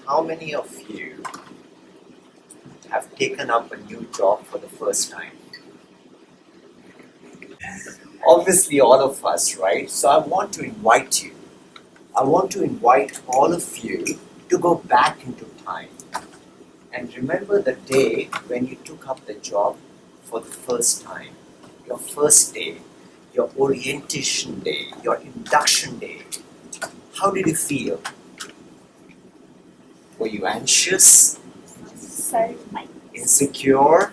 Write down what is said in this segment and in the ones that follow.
How many of you have taken up a new job for the first time? Obviously, all of us, right? So I want to invite you. I want to invite all of you to go back into time and remember the day when you took up the job for the first time, your first day, your orientation day, your induction day. How did you feel? Were you anxious, insecure,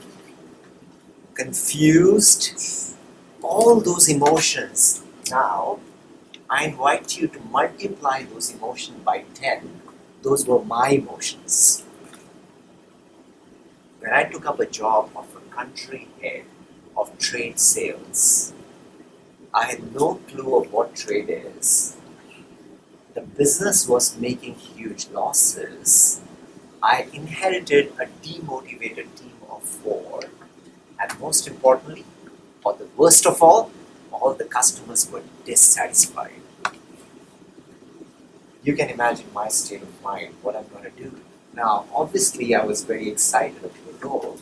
confused? All those emotions. Now, I invite you to multiply those emotions by 10. Those were my emotions. When I took up a job of a country head of trade sales, I had no clue of what trade is. The business was making huge losses. I inherited a demotivated team of 4. And most importantly, or the worst of all the customers were dissatisfied. You can imagine my state of mind, what I'm going to do. Now, obviously, I was very excited about the role.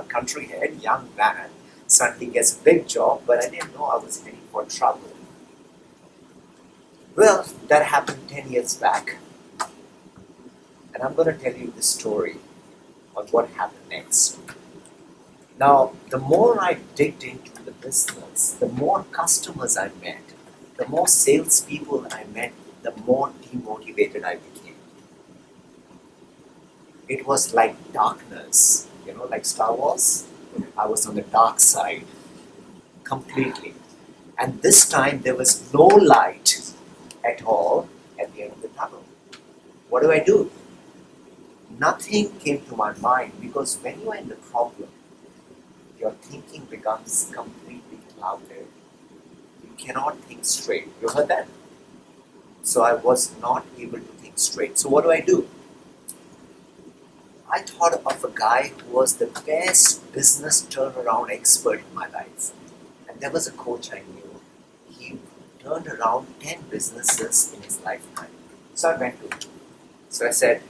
Country head, young man, suddenly gets a big job, but I didn't know I was heading for trouble. Well, that happened 10 years back. And I'm going to tell you the story of what happened next. Now, the more I digged into the business, the more customers I met, the more salespeople I met, the more demotivated I became. It was like darkness, like Star Wars. I was on the dark side, completely. And this time there was no light at all at the end of the tunnel. What do? Nothing came to my mind, because when you are in the problem, your thinking becomes completely clouded. You cannot think straight. You heard that? So I was not able to think straight. So what do? I thought of a guy who was the best business turnaround expert in my life. And there was a coach I knew. He turned around 10 businesses in his lifetime. So I went to him. So I said,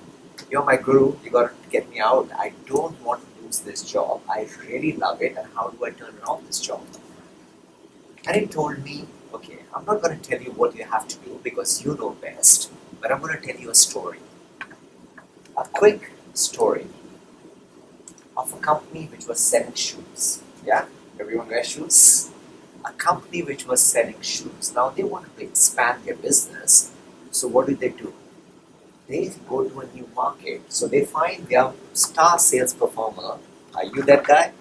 "You're my guru, you got to get me out. I don't want to lose this job. I really love it, and how do I turn around this job?" And he told me, "Okay, I'm not going to tell you what you have to do because you know best, but I'm going to tell you a story. A quick story of a company which was selling shoes." Yeah? Everyone wears shoes? A company which was selling shoes. Now they wanted to expand their business. So what do? They go to a new market. So they find their star sales performer. Are you that guy?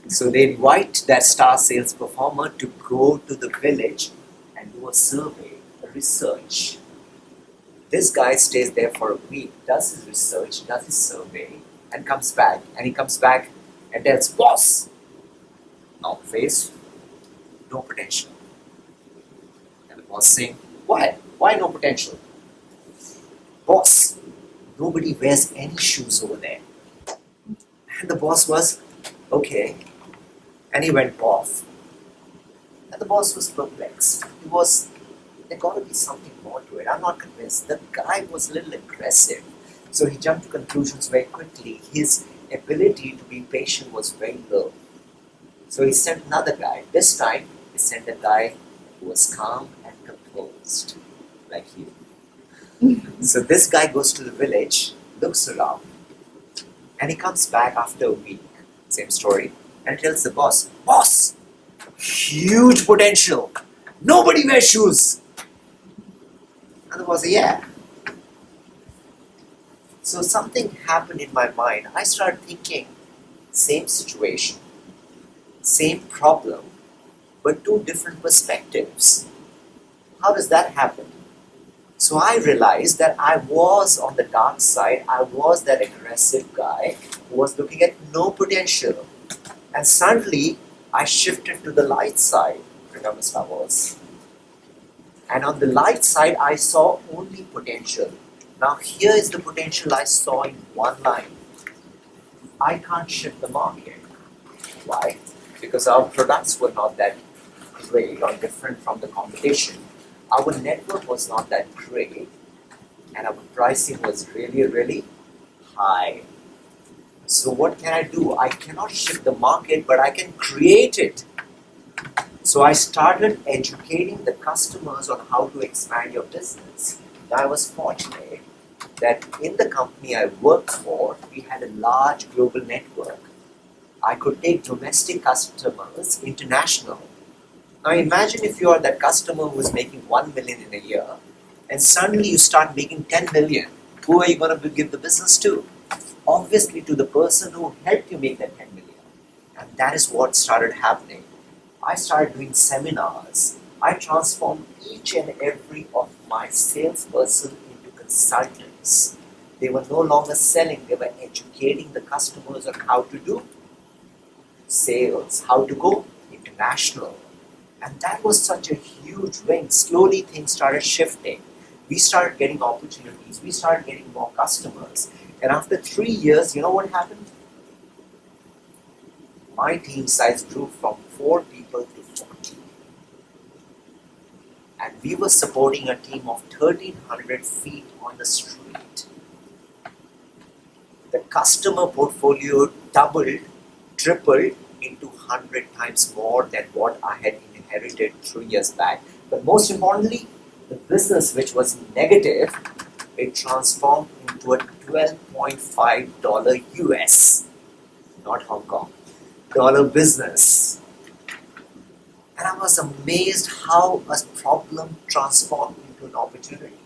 So they invite that star sales performer to go to the village and do a survey, a research. This guy stays there for a week, does his research, does his survey, and comes back. And he comes back and tells, "Boss, no face, no potential." And the boss saying, "Why? Why no potential?" "Boss, nobody wears any shoes over there." And the boss was, "Okay." And he went off. And the boss was perplexed. There got to be something more to it. I'm not convinced. The guy was a little aggressive. So he jumped to conclusions very quickly. His ability to be patient was very low. So he sent another guy. This time, he sent a guy who was calm and composed, like you. So this guy goes to the village, looks around, and he comes back after a week, same story, and tells the boss, "Boss, huge potential. Nobody wears shoes." And the boss said, "Yeah." So something happened in my mind. I started thinking, same situation, same problem, but 2 different perspectives. How does that happen? So I realized that I was on the dark side. I was that aggressive guy who was looking at no potential. And suddenly, I shifted to the light side. Remember Star Wars? And on the light side, I saw only potential. Now here is the potential I saw in one line. I can't shift the market. Why? Because our products were not that great or different from the competition. Our network was not that great, and our pricing was really, really high. So what can I do? I cannot shift the market, but I can create it. So I started educating the customers on how to expand your business. Now, I was fortunate that in the company I worked for, we had a large global network. I could take domestic customers international. Now imagine if you are that customer who is making 1 million in a year and suddenly you start making 10 million. Who are you going to give the business to? Obviously to the person who helped you make that 10 million. And that is what started happening. I started doing seminars. I transformed each and every of my salesperson into consultants. They were no longer selling, they were educating the customers on how to do sales, how to go international. And that was such a huge win. Slowly things started shifting. We started getting opportunities, we started getting more customers. And after 3 years, you know what happened? My team size grew from 4 people to 40. And we were supporting a team of 1,300 feet on the street. The customer portfolio doubled, tripled into 100 times more than what I had inherited 3 years back. But most importantly, the business, which was negative, it transformed into a $12.5 US, not Hong Kong, dollar business. And I was amazed how a problem transformed into an opportunity.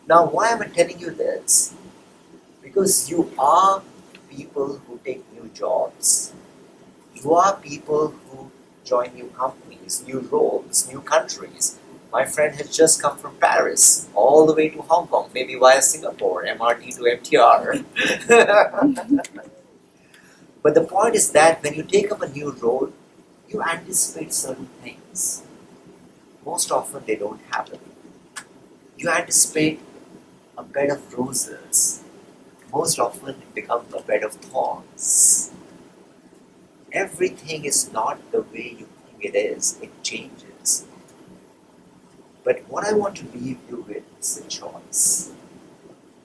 Now, why am I telling you this? Because you are people who take new jobs. You are people who join new companies, new roles, new countries. My friend has just come from Paris, all the way to Hong Kong, maybe via Singapore, MRT to MTR. But the point is that when you take up a new role, you anticipate certain things. Most often they don't happen. You anticipate a bed of roses. Most often it becomes a bed of thorns. Everything is not the way you think it is. It changes. But what I want to leave you with is a choice.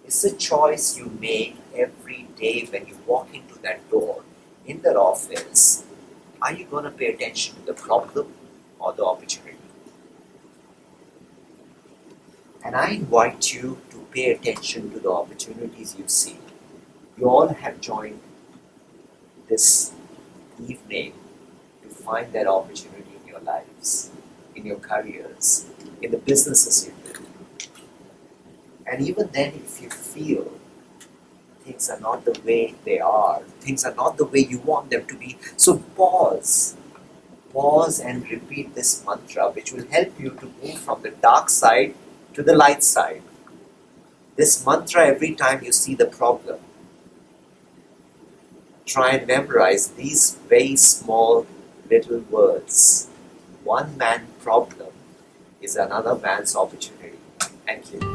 It's a choice you make every day when you walk into that door, in that office. Are you going to pay attention to the problem or the opportunity? And I invite you to pay attention to the opportunities you see. You all have joined this evening to find that opportunity in your lives, in your careers, in the businesses you do. And even then, if you feel things are not the way they are, things are not the way you want them to be, so pause. Pause and repeat this mantra, which will help you to move from the dark side to the light side. This mantra, every time you see the problem, try and memorize these very small little words. One man problem is another man's opportunity. Thank you.